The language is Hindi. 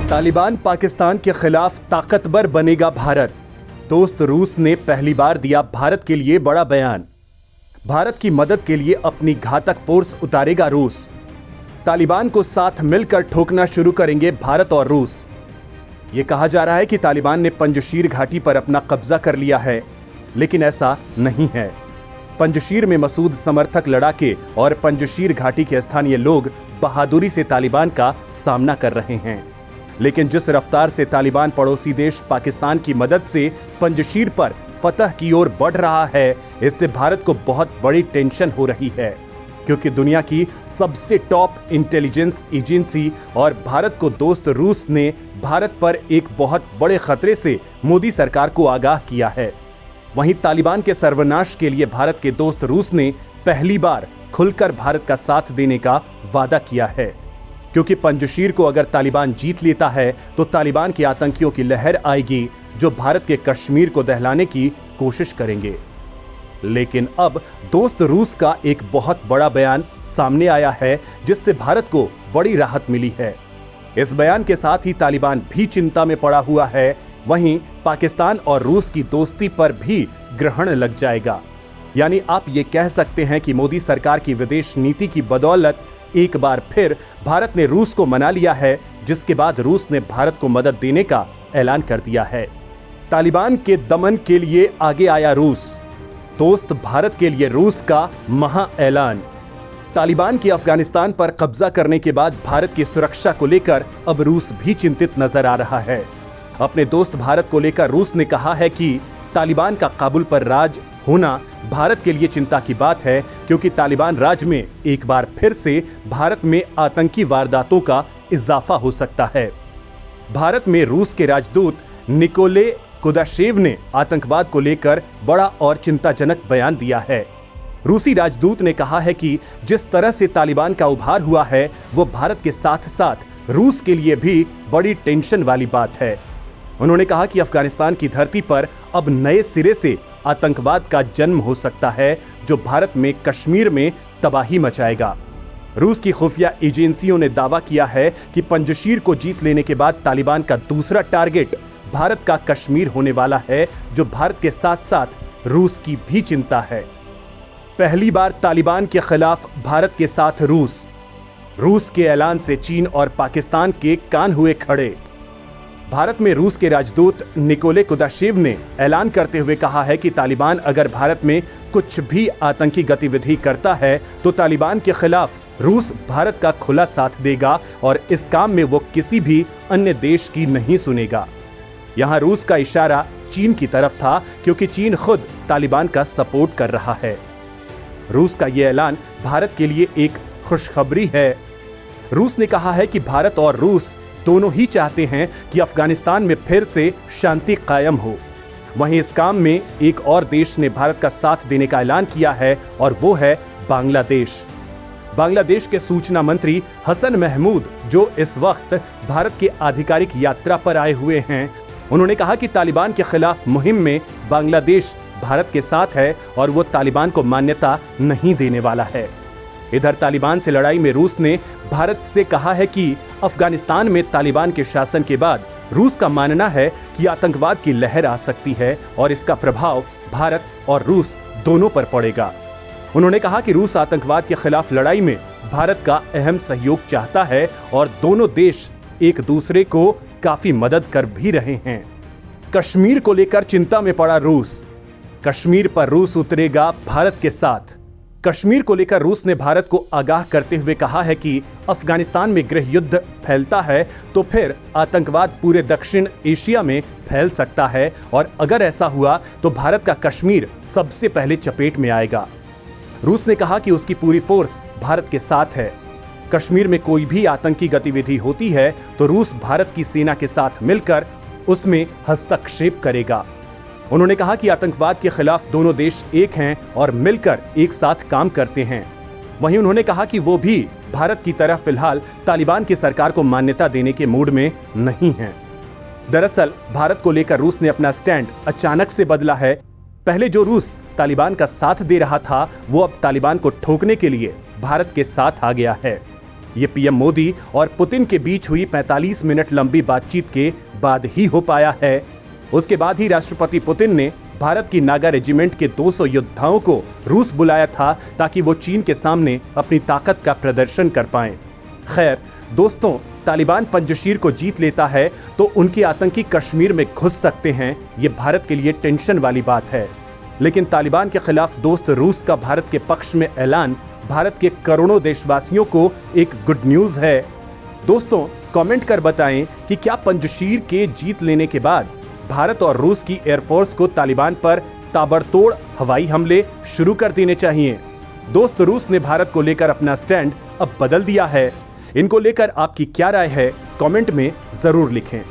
तालिबान पाकिस्तान के खिलाफ ताकतवर बनेगा भारत। दोस्त रूस ने पहली बार दिया भारत के लिए बड़ा बयान। भारत की मदद के लिए अपनी घातक फोर्स उतारेगा रूस। तालिबान को साथ मिलकर ठोकना शुरू करेंगे भारत और रूस। यह कहा जा रहा है कि तालिबान ने पंजशीर घाटी पर अपना कब्जा कर लिया है, लेकिन ऐसा नहीं है। पंजशीर में मसूद समर्थक लड़ाके और पंजशीर घाटी के स्थानीय लोग बहादुरी से तालिबान का सामना कर रहे हैं। लेकिन जिस रफ्तार से तालिबान पड़ोसी देश पाकिस्तान की मदद से पंजशीर पर फतह की ओर बढ़ रहा है, इससे भारत को बहुत बड़ी टेंशन हो रही है, क्योंकि दुनिया की सबसे टॉप इंटेलिजेंस एजेंसी और भारत को दोस्त रूस ने भारत पर एक बहुत बड़े खतरे से मोदी सरकार को आगाह किया है। वहीं तालिबान के सर्वनाश के लिए भारत के दोस्त रूस ने पहली बार खुलकर भारत का साथ देने का वादा किया है, क्योंकि पंजशीर को अगर तालिबान जीत लेता है तो तालिबान के आतंकियों की लहर आएगी जो भारत के कश्मीर को दहलाने की कोशिश करेंगे। लेकिन अब दोस्त रूस का एक बहुत बड़ा बयान सामने आया है, जिससे भारत को बड़ी राहत मिली है। इस बयान के साथ ही तालिबान भी चिंता में पड़ा हुआ है। वहीं पाकिस्तान और रूस की दोस्ती पर भी ग्रहण लग जाएगा। यानी आप ये कह सकते हैं कि मोदी सरकार की विदेश नीति की बदौलत एक बार फिर भारत ने रूस को मना लिया है, जिसके बाद रूस ने भारत को मदद देने का ऐलान कर दिया है। तालिबान के दमन के लिए आगे आया रूस। दोस्त भारत के लिए रूस का महा ऐलान। तालिबान के अफगानिस्तान पर कब्जा करने के बाद भारत की सुरक्षा को लेकर अब रूस भी चिंतित नजर आ रहा है। अपने दोस्त भारत को लेकर रूस ने कहा है कि तालिबान का काबुल पर राज होना भारत के लिए चिंता की बात है, क्योंकि तालिबान राज में एक बार फिर से भारत में आतंकी वारदातों का इजाफा हो सकता है। भारत में रूस के राजदूत निकोले कुदाशेव ने आतंकवाद को लेकर बड़ा और चिंताजनक बयान दिया है। रूसी राजदूत ने कहा है कि जिस तरह से तालिबान का उभार हुआ है, वो भारत के साथ साथ रूस के लिए भी बड़ी टेंशन वाली बात है। उन्होंने कहा कि अफगानिस्तान की धरती पर अब नए सिरे से आतंकवाद का जन्म हो सकता है, जो भारत में कश्मीर में तबाही मचाएगा। रूस की खुफिया एजेंसियों ने दावा किया है कि पंजशीर को जीत लेने के बाद तालिबान का दूसरा टारगेट भारत का कश्मीर होने वाला है, जो भारत के साथ साथ रूस की भी चिंता है। पहली बार तालिबान के खिलाफ भारत के साथ रूस के ऐलान से चीन और पाकिस्तान के कान हुए खड़े। भारत में रूस के राजदूत निकोले कुदाशेव ने ऐलान करते हुए कहा है कि तालिबान अगर भारत में कुछ भी आतंकी गतिविधि करता है तो तालिबान के खिलाफ रूस भारत का खुला साथ देगा और इस काम में वो किसी भी अन्य देश की नहीं सुनेगा। यहाँ रूस का इशारा चीन की तरफ था, क्योंकि चीन खुद तालिबान का सपोर्ट कर रहा है। रूस का यह ऐलान भारत के लिए एक खुशखबरी है। रूस ने कहा है कि भारत और रूस दोनों ही चाहते हैं कि अफगानिस्तान में फिर से शांति कायम हो। वहीं इस काम में एक और देश ने भारत का साथ देने का ऐलान किया है, और वो है बांग्लादेश। बांग्लादेश के सूचना मंत्री हसन महमूद, जो इस वक्त भारत के आधिकारिक यात्रा पर आए हुए हैं, उन्होंने कहा कि तालिबान के खिलाफ मुहिम में बांग्लादेश भारत के साथ है और वो तालिबान को मान्यता नहीं देने वाला है। इधर तालिबान से लड़ाई में रूस ने भारत से कहा है कि अफगानिस्तान में तालिबान के शासन के बाद रूस का मानना है कि आतंकवाद की लहर आ सकती है और इसका प्रभाव भारत और रूस दोनों पर पड़ेगा। उन्होंने कहा कि रूस आतंकवाद के खिलाफ लड़ाई में भारत का अहम सहयोग चाहता है और दोनों देश एक दूसरे को काफी मदद कर भी रहे हैं। कश्मीर को लेकर चिंता में पड़ा रूस। कश्मीर पर रूस उतरेगा भारत के साथ। कश्मीर को लेकर रूस ने भारत को आगाह करते हुए कहा है कि अफगानिस्तान में गृह युद्ध फैलता है तो फिर आतंकवाद पूरे दक्षिण एशिया में फैल सकता है, और अगर ऐसा हुआ तो भारत का कश्मीर सबसे पहले चपेट में आएगा। रूस ने कहा कि उसकी पूरी फोर्स भारत के साथ है। कश्मीर में कोई भी आतंकी गतिविधि होती है तो रूस भारत की सेना के साथ मिलकर उसमें हस्तक्षेप करेगा। उन्होंने कहा कि आतंकवाद के खिलाफ दोनों देश एक हैं और मिलकर एक साथ काम करते हैं। वहीं उन्होंने कहा कि वो भी भारत की तरह फिलहाल तालिबान की सरकार को मान्यता देने के मूड में नहीं हैं। दरअसल भारत को लेकर रूस ने अपना स्टैंड अचानक से बदला है। पहले जो रूस तालिबान का साथ दे रहा था, वो अब तालिबान को ठोकने के लिए भारत के साथ आ गया है। ये पीएम मोदी और पुतिन के बीच हुई 45 मिनट लंबी बातचीत के बाद ही हो पाया है। उसके बाद ही राष्ट्रपति पुतिन ने भारत की नागा रेजिमेंट के 200 योद्धाओं को रूस बुलाया था ताकि वो चीन के सामने अपनी ताकत का प्रदर्शन कर पाएं। खैर दोस्तों, तालिबान पंजशीर को जीत लेता है तो उनके आतंकी कश्मीर में घुस सकते हैं, ये भारत के लिए टेंशन वाली बात है। लेकिन तालिबान के खिलाफ दोस्त रूस का भारत के पक्ष में ऐलान भारत के करोड़ों देशवासियों को एक गुड न्यूज है। दोस्तों, कमेंट कर बताएं कि क्या पंजशीर के जीत लेने के बाद भारत और रूस की एयरफोर्स को तालिबान पर ताबड़तोड़ हवाई हमले शुरू कर देने चाहिए। दोस्त रूस ने भारत को लेकर अपना स्टैंड अब बदल दिया है। इनको लेकर आपकी क्या राय है, कमेंट में जरूर लिखें।